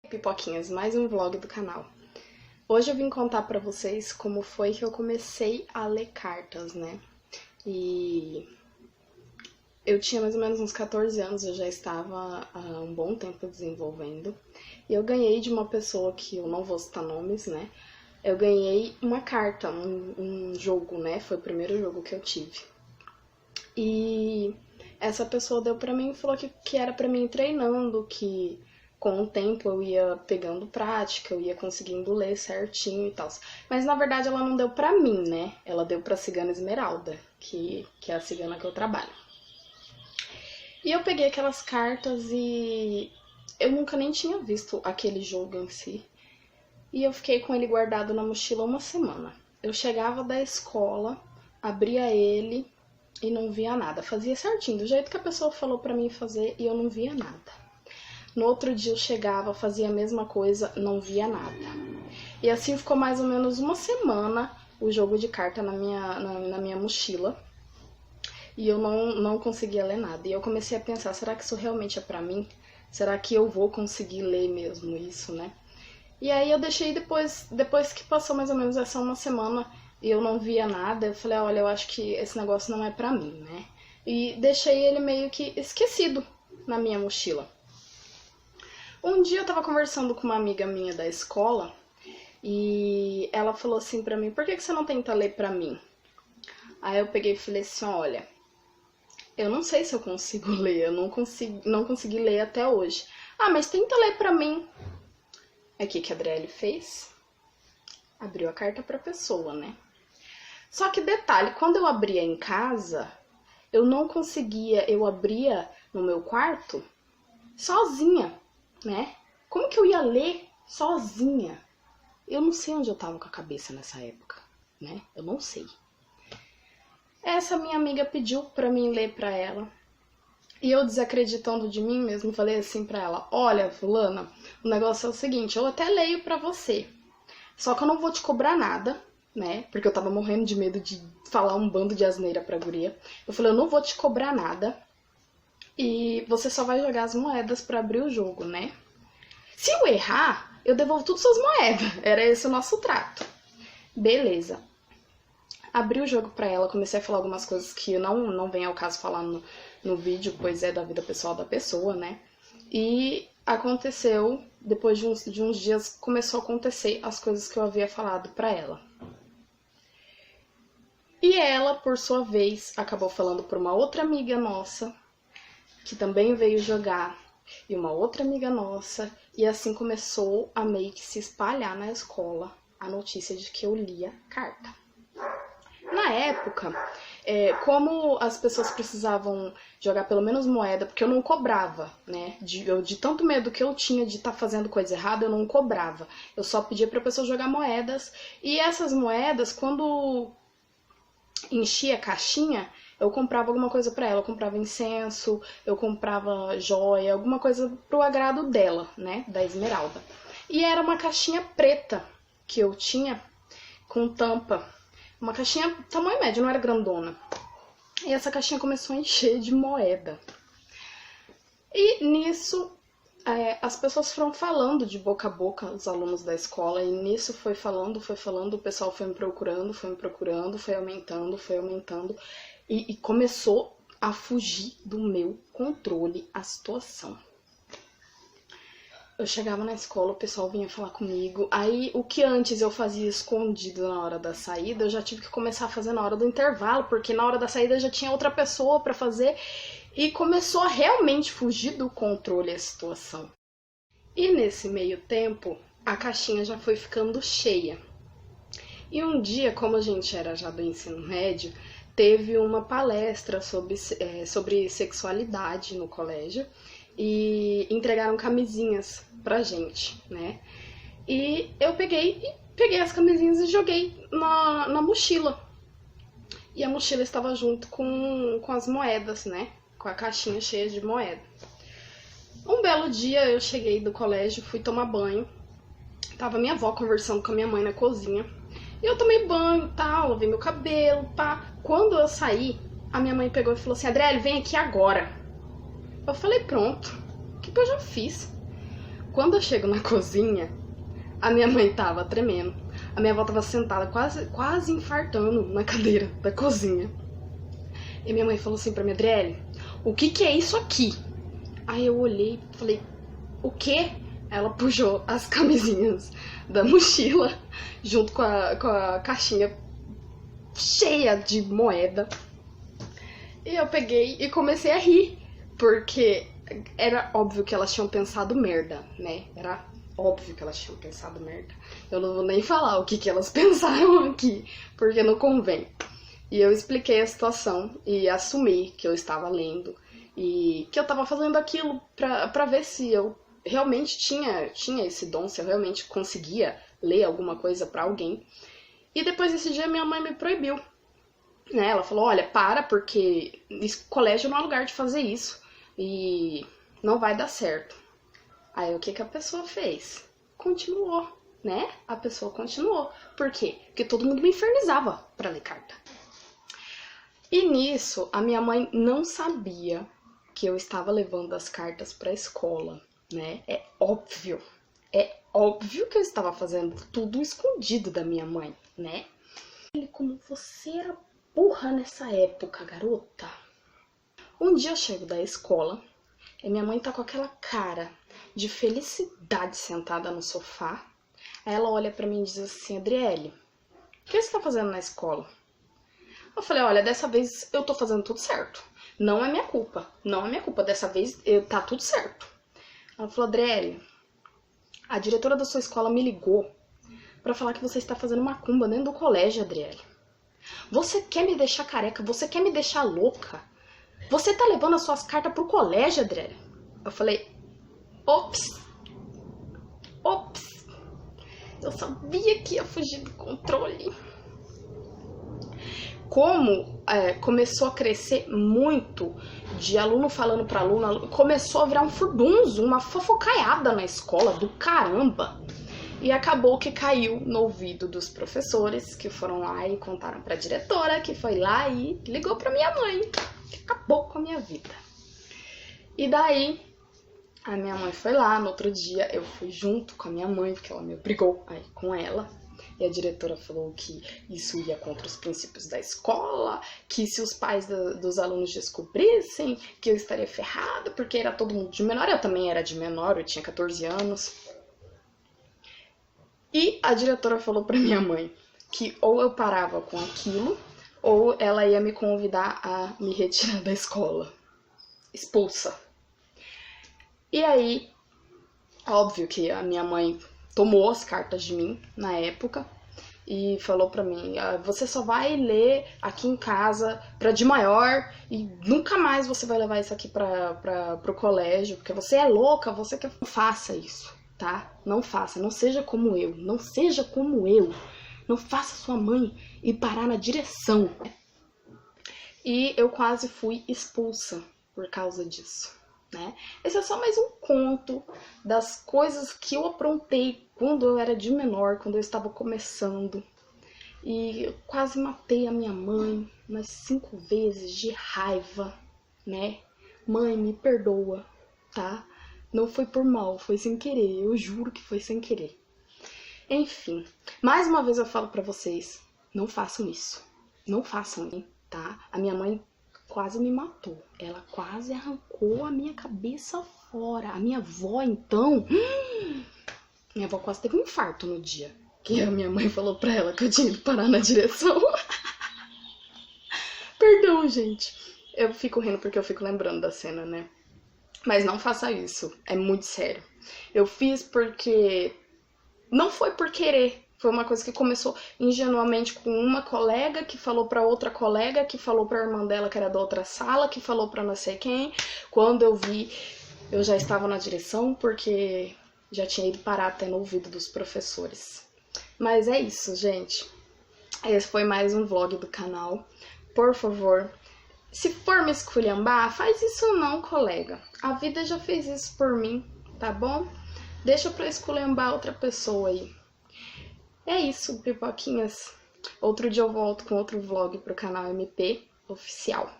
Pipoquinhas, mais um vlog do canal. Hoje eu vim contar pra vocês como foi que eu comecei a ler cartas, né? E eu tinha mais ou menos uns 14 anos, eu já estava há um bom tempo desenvolvendo. E eu ganhei de uma pessoa que eu não vou citar nomes, né? Eu ganhei uma carta, um jogo, né? Foi o primeiro jogo que eu tive. E essa pessoa deu pra mim e falou que era pra mim ir treinando, que com o tempo eu ia pegando prática, eu ia conseguindo ler certinho e tal. Mas na verdade ela não deu pra mim, né? Ela deu pra Cigana Esmeralda, que é a cigana que eu trabalho. E eu peguei aquelas cartas e eu nunca nem tinha visto aquele jogo em si. E eu fiquei com ele guardado na mochila uma semana. Eu chegava da escola, abria ele e não via nada. Fazia certinho, do jeito que a pessoa falou pra mim fazer, e eu não via nada. No outro dia eu chegava, fazia a mesma coisa, não via nada. E assim ficou mais ou menos uma semana o jogo de carta na minha mochila. E eu não conseguia ler nada. E eu comecei a pensar, será que isso realmente é pra mim? Será que eu vou conseguir ler mesmo isso, né? E aí eu deixei depois que passou mais ou menos essa uma semana e eu não via nada, eu falei, olha, eu acho que esse negócio não é pra mim, né? E deixei ele meio que esquecido na minha mochila. Um dia eu tava conversando com uma amiga minha da escola e ela falou assim pra mim, por que você não tenta ler pra mim? Aí eu peguei e falei assim, olha, eu não sei se eu consigo ler, eu não consegui ler até hoje. Ah, mas tenta ler pra mim. O que a Adriele fez? Abriu a carta pra pessoa, né? Só que detalhe, quando eu abria em casa, eu não conseguia, eu abria no meu quarto sozinha, né? Como que eu ia ler sozinha? Eu não sei onde eu tava com a cabeça nessa época, né? Eu não sei. Essa minha amiga pediu pra mim ler pra ela. E eu, desacreditando de mim mesmo, falei assim pra ela, olha, fulana, o negócio é o seguinte, eu até leio pra você, só que eu não vou te cobrar nada, né? Porque eu tava morrendo de medo de falar um bando de asneira pra guria. Eu falei, eu não vou te cobrar nada e você só vai jogar as moedas pra abrir o jogo, né? Se eu errar, eu devolvo tudo suas moedas. Era esse o nosso trato. Beleza. Abri o jogo pra ela, comecei a falar algumas coisas que não vem ao caso falar no vídeo, pois é da vida pessoal da pessoa, né? E aconteceu, depois de uns dias, começou a acontecer as coisas que eu havia falado pra ela. E ela, por sua vez, acabou falando pra uma outra amiga nossa, que também veio jogar, e uma outra amiga nossa, e assim começou a meio que se espalhar na escola a notícia de que eu lia carta. Na época, como as pessoas precisavam jogar pelo menos moeda, porque eu não cobrava, né? De tanto medo que eu tinha de estar fazendo coisa errada, eu não cobrava. Eu só pedia pra pessoa jogar moedas, e essas moedas, quando enchia a caixinha, eu comprava alguma coisa pra ela. Eu comprava incenso, eu comprava joia, alguma coisa pro agrado dela, né? Da Esmeralda. E era uma caixinha preta que eu tinha com tampa. Uma caixinha tamanho médio, não era grandona. E essa caixinha começou a encher de moeda. E nisso, as pessoas foram falando de boca a boca, os alunos da escola. E nisso foi falando, o pessoal foi me procurando, foi aumentando. E começou a fugir do meu controle a situação. Eu chegava na escola, o pessoal vinha falar comigo, aí o que antes eu fazia escondido na hora da saída, eu já tive que começar a fazer na hora do intervalo, porque na hora da saída já tinha outra pessoa pra fazer, e começou a realmente fugir do controle a situação. E nesse meio tempo, a caixinha já foi ficando cheia. E um dia, como a gente era já do ensino médio, teve uma palestra sobre sexualidade no colégio, e entregaram camisinhas pra gente, né? E eu peguei as camisinhas e joguei na mochila. E a mochila estava junto com as moedas, né? Com a caixinha cheia de moeda. Um belo dia eu cheguei do colégio, fui tomar banho. Tava minha avó conversando com a minha mãe na cozinha. E eu tomei banho e tal, lavei meu cabelo, pá. Quando eu saí, a minha mãe pegou e falou assim, Adriele, vem aqui agora. Eu falei, pronto, o que eu já fiz? Quando eu chego na cozinha, a minha mãe tava tremendo. A minha avó tava sentada quase infartando na cadeira da cozinha. E minha mãe falou assim pra mim: Adriele, o que é isso aqui? Aí eu olhei e falei: o quê? Ela puxou as camisinhas da mochila junto com a caixinha cheia de moeda. E eu peguei e comecei a rir, porque era óbvio que elas tinham pensado merda, né? Era óbvio que elas tinham pensado merda. Eu não vou nem falar o que elas pensaram aqui, porque não convém. E eu expliquei a situação e assumi que eu estava lendo e que eu estava fazendo aquilo pra ver se eu realmente tinha esse dom, se eu realmente conseguia ler alguma coisa pra alguém. E depois desse dia minha mãe me proibiu, né? Ela falou: olha, porque colégio não é lugar de fazer isso e não vai dar certo. Aí o que a pessoa fez? Continuou, né? A pessoa continuou. Por quê? Porque todo mundo me infernizava pra ler carta. E nisso, a minha mãe não sabia que eu estava levando as cartas pra escola, né? É óbvio que eu estava fazendo tudo escondido da minha mãe, né? Como você era burra nessa época, garota. Um dia eu chego da escola e minha mãe tá com aquela cara de felicidade sentada no sofá. Aí ela olha pra mim e diz assim: Adriele, o que você tá fazendo na escola? Eu falei: olha, dessa vez eu tô fazendo tudo certo. Não é minha culpa. Não é minha culpa. Dessa vez tá tudo certo. Ela falou: Adriele, a diretora da sua escola me ligou pra falar que você está fazendo macumba dentro do colégio, Adriele. Você quer me deixar careca? Você quer me deixar louca? Você tá levando as suas cartas pro colégio, Adriele? Eu falei: ops. Eu sabia que ia fugir do controle. Como começou a crescer muito de aluno falando para aluno, começou a virar um furdunço, uma fofocaiada na escola do caramba. E acabou que caiu no ouvido dos professores, que foram lá e contaram para a diretora, que foi lá e ligou para minha mãe, que acabou com a minha vida. E daí, a minha mãe foi lá, no outro dia eu fui junto com a minha mãe, porque ela me obrigou a ir com ela. E a diretora falou que isso ia contra os princípios da escola, que se os pais dos alunos descobrissem, que eu estaria ferrada, porque era todo mundo de menor. Eu também era de menor, eu tinha 14 anos. E a diretora falou pra minha mãe que ou eu parava com aquilo, ou ela ia me convidar a me retirar da escola. Expulsa. E aí, óbvio que a minha mãe tomou as cartas de mim na época e falou pra mim: você só vai ler aqui em casa pra de maior e nunca mais você vai levar isso aqui pro colégio, porque você é louca, você quer... Não faça isso, tá? Não faça, não seja como eu, não seja como eu. Não faça sua mãe ir parar na direção. E eu quase fui expulsa por causa disso, né? Esse é só mais um conto das coisas que eu aprontei quando eu era de menor, quando eu estava começando. E eu quase matei a minha mãe umas 5 vezes de raiva, né? Mãe, me perdoa, tá? Não foi por mal, foi sem querer, eu juro que foi sem querer. Enfim, mais uma vez eu falo pra vocês, não façam isso. Não façam, tá? A minha mãe quase me matou. Ela quase arrancou a minha cabeça fora. A minha avó, então... Minha avó quase teve um infarto no dia que a minha mãe falou pra ela que eu tinha ido parar na direção. Perdão, gente. Eu fico rindo porque eu fico lembrando da cena, né? Mas não faça isso. É muito sério. Eu fiz porque... Não foi por querer. Foi uma coisa que começou ingenuamente com uma colega que falou pra outra colega, que falou pra irmã dela que era da outra sala, que falou pra não sei quem. Quando eu vi, eu já estava na direção porque já tinha ido parar até no ouvido dos professores. Mas é isso, gente. Esse foi mais um vlog do canal. Por favor, se for me esculhambar, faz isso não, colega. A vida já fez isso por mim, tá bom? Deixa pra esculhambar outra pessoa aí. É isso, pipoquinhas. Outro dia eu volto com outro vlog pro canal MP Oficial.